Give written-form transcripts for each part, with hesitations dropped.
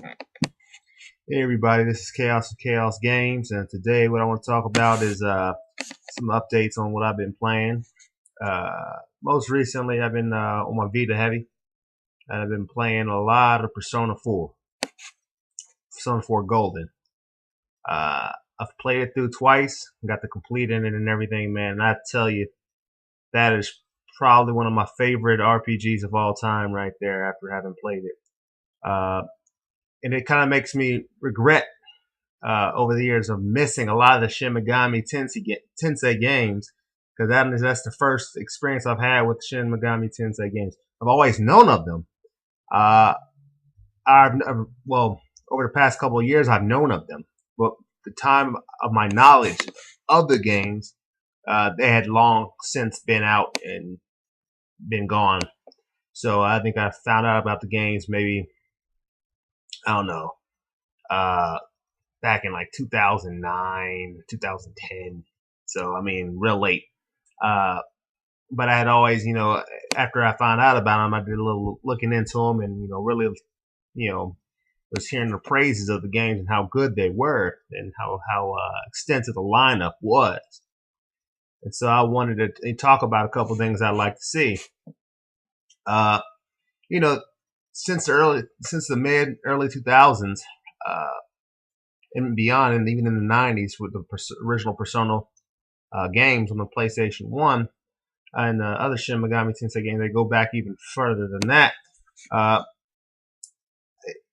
Hey everybody, this is Chaos of Chaos Games, and today what I want to talk about is some updates on what I've been playing. Most recently, I've been on my Vita heavy, and I've been playing a lot of Persona 4 Golden. I've played it through twice, got the complete in it and everything, man. And I tell you, that is probably one of my favorite RPGs of all time, right there. After having played it, uh, and it kind of makes me regret over the years of missing a lot of the Shin Megami Tensei games because that's the first experience I've had with Shin Megami Tensei games. I've always known of them. Uh, well, over the past couple of years, I've known of them, but the time of my knowledge of the games, they had long since been out and been gone. So I think I found out about the games maybe, I don't know, uh, back in like 2009, 2010. So, I mean, real late. Uh, but I had always, after I found out about them, I did a little looking into them and, really, you know, was hearing the praises of the games and how good they were and how extensive the lineup was. And so I wanted to talk about a couple of things I'd like to see. Uh, you know, since the mid early 2000s, uh, and beyond, and even in the 90s with the original Persona games on the PlayStation 1 and other Shin Megami Tensei games, they go back even further than that. Uh,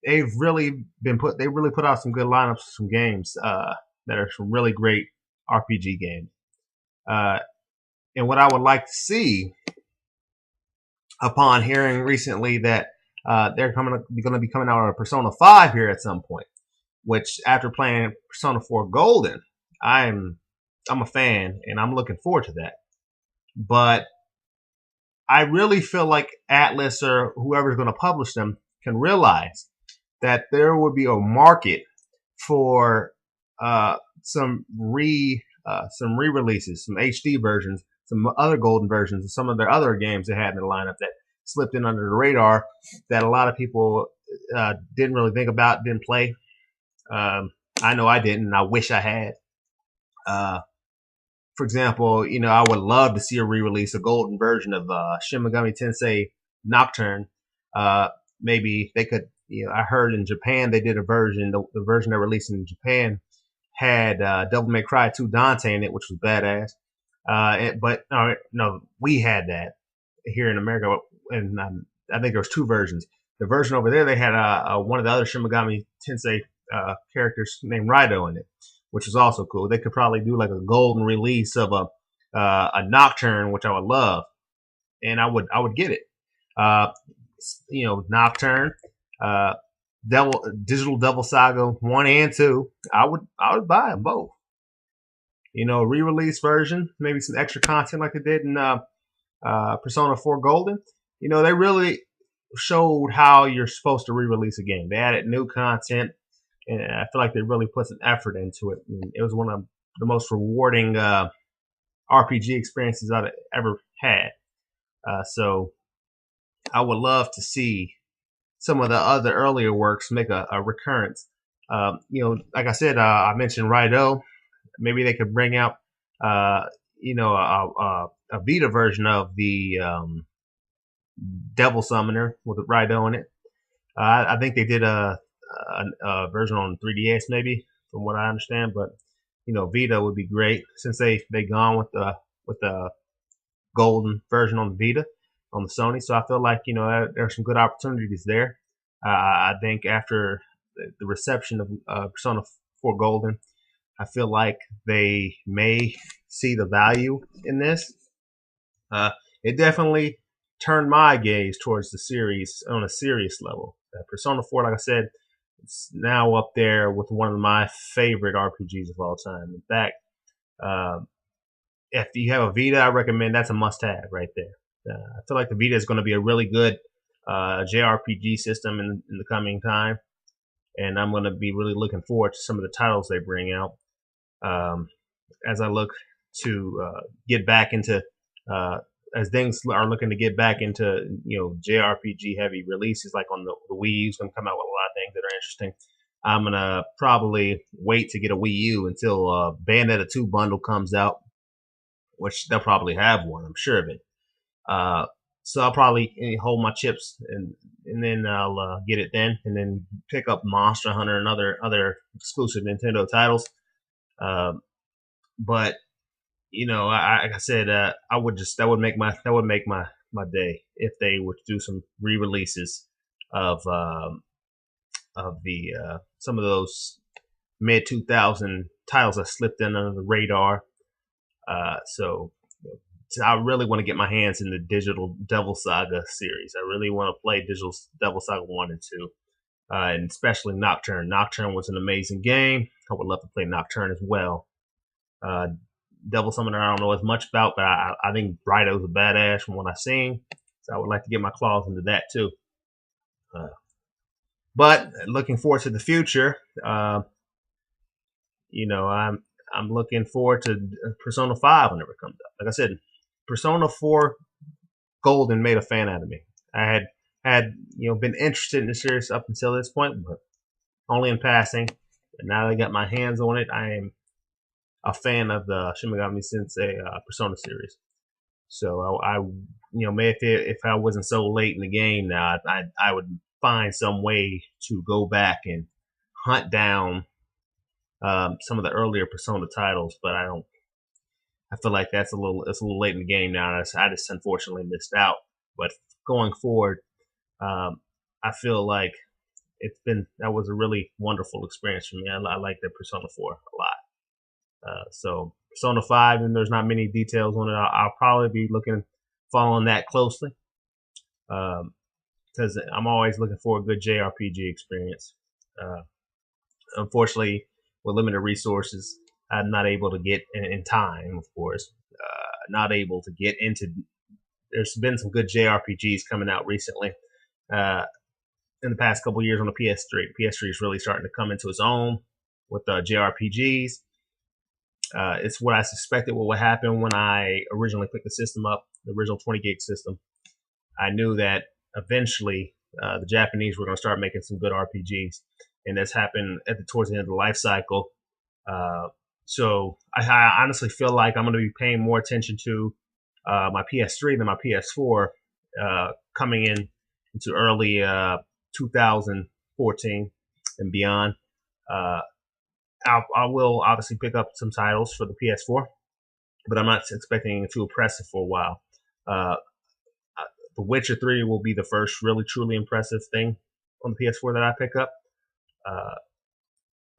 they really put out some good lineups for some games that are some really great RPG games. Uh, and what I would like to see upon hearing recently that they're going to be coming out of Persona 5 here at some point, which after playing Persona 4 Golden, I'm a fan and I'm looking forward to that. But I really feel like Atlas or whoever's going to publish them can realize that there will be a market for some re-releases, some HD versions, some other golden versions, and some of their other games they had in the lineup that slipped in under the radar that a lot of people didn't really think about, didn't play. I know I didn't, and I wish I had. Uh, for example, I would love to see a re-release, a golden version of Shin Megami Tensei Nocturne. Maybe they could. I heard in Japan they did a version. The version they released in Japan had Devil May Cry 2 Dante in it, which was badass. But no, we had that here in America, and I think there was two versions. The version over there, they had one of the other Shin Megami Tensei characters named Raido in it, which is also cool. They could probably do like a golden release of a Nocturne, which I would love, and I would get it. Uh, Nocturne, uh, Digital Devil Saga 1 and 2. I would buy them both. Re-release version, maybe some extra content like they did in Persona 4 Golden. They really showed how you're supposed to re-release a game. They added new content, and I feel like they really put some effort into it. And it was one of the most rewarding RPG experiences I've ever had. So I would love to some of the other earlier works make a recurrence. Like I said, I mentioned Raido. Maybe they could bring out, a Vita version of the Devil Summoner with Raido in it. I think they did a version on 3DS, maybe, from what I understand. But Vita would be great since they gone with the golden version on the Vita on the Sony. So I feel like there's some good opportunities there. I think after the reception of Persona 4 Golden, I feel like they may see the value in this. Uh, it definitely turned my gaze towards the series on a serious level. Persona 4, like I said, it's now up there with one of my favorite RPGs of all time. In fact, uh, if you have a Vita, I recommend that's a must-have right there. I feel like the Vita is going to be a really good JRPG system in the coming time, and I'm going to be really looking forward to some of the titles they bring out um, as I look to get back into as things are looking to get back into JRPG heavy releases, like on the Wii U's gonna come out with a lot of things that are interesting. I'm gonna probably wait to get a Wii U until Bayonetta 2 bundle comes out, which they'll probably have one. I'm sure of it. Uh, so I'll probably hold my chips and then I'll get it then, and then pick up Monster Hunter and other exclusive Nintendo titles. But like I said, I would just that would make my day if they were to do some re-releases of the some of those mid 2000 titles that slipped in under the radar. So I really want to get my hands in the Digital Devil Saga series. I really want to play Digital Devil Saga 1 and 2, and especially Nocturne. Nocturne was an amazing game. I would love to play Nocturne as well. Devil Summoner I don't know as much about, but I think Brido's a badass from what I've seen. So I would like to get my claws into that too. But looking forward to the future. I'm looking forward to Persona 5 whenever it comes up. Like I said, Persona 4 Golden made a fan out of me. I had been interested in the series up until this point, but only in passing. And now that I got my hands on it, I am a fan of the Shin Megami Tensei Persona series. So I maybe if I wasn't so late in the game now, I would find some way to go back and hunt down some of the earlier Persona titles, but I don't. I feel like it's a little late in the game now. I just unfortunately missed out. But going forward, I feel like that was a really wonderful experience for me. I like the Persona 4 a lot. So Persona 5, and there's not many details on it. I'll probably be following that closely, because I'm always looking for a good JRPG experience. Unfortunately, with limited resources, I'm not able to get in time, of course. Not able to get into. There's been some good JRPGs coming out recently. In the past couple years on the PS3. The PS3 is really starting to come into its own with JRPGs. It's what I suspected what would happen when I originally picked the system up, the original 20 gig system. I knew that eventually the Japanese were going to start making some good RPGs, and that's happened towards the end of the life cycle. So I honestly feel like I'm going to be paying more attention to my PS3 than my PS4 coming into early 2014 and beyond. I will obviously pick up some titles for the PS4, but I'm not expecting it to impressive for a while. The Witcher 3 will be the first really truly impressive thing on the PS4 that I pick up.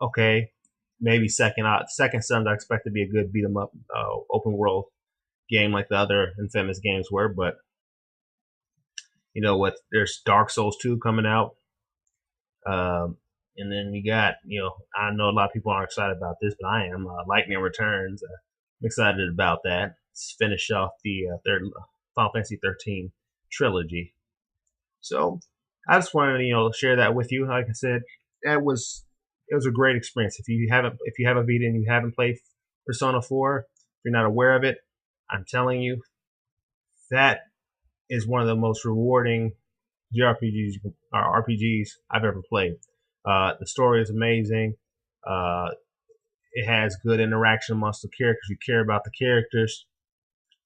Okay, maybe second. Second Sons I expect to be a good beat 'em up open world game like the other infamous games were, but there's Dark Souls 2 coming out. And then you got, I know a lot of people aren't excited about this, but I am. Lightning Returns. I'm excited about that. Let's finish off the third Final Fantasy 13 trilogy. So I just wanted to, share that with you. Like I said, it was a great experience. If you haven't beat it and you haven't played Persona 4, if you're not aware of it, I'm telling you, that is one of the most rewarding JRPGs or RPGs I've ever played. The story is amazing. It has good interaction amongst the characters. You care about the characters.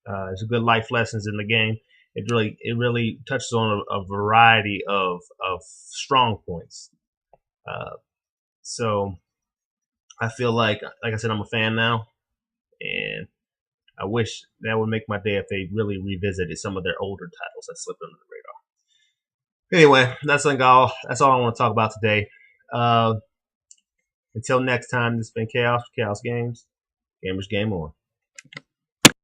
There's good life lessons in the game. It really touches on a variety of strong points. So I feel like I said, I'm a fan now, and I wish that would make my day if they really revisited some of their older titles that slipped under the radar. Anyway, that's all I want to talk about today. Until next time, this has been Kaous Games. Gamers Game On.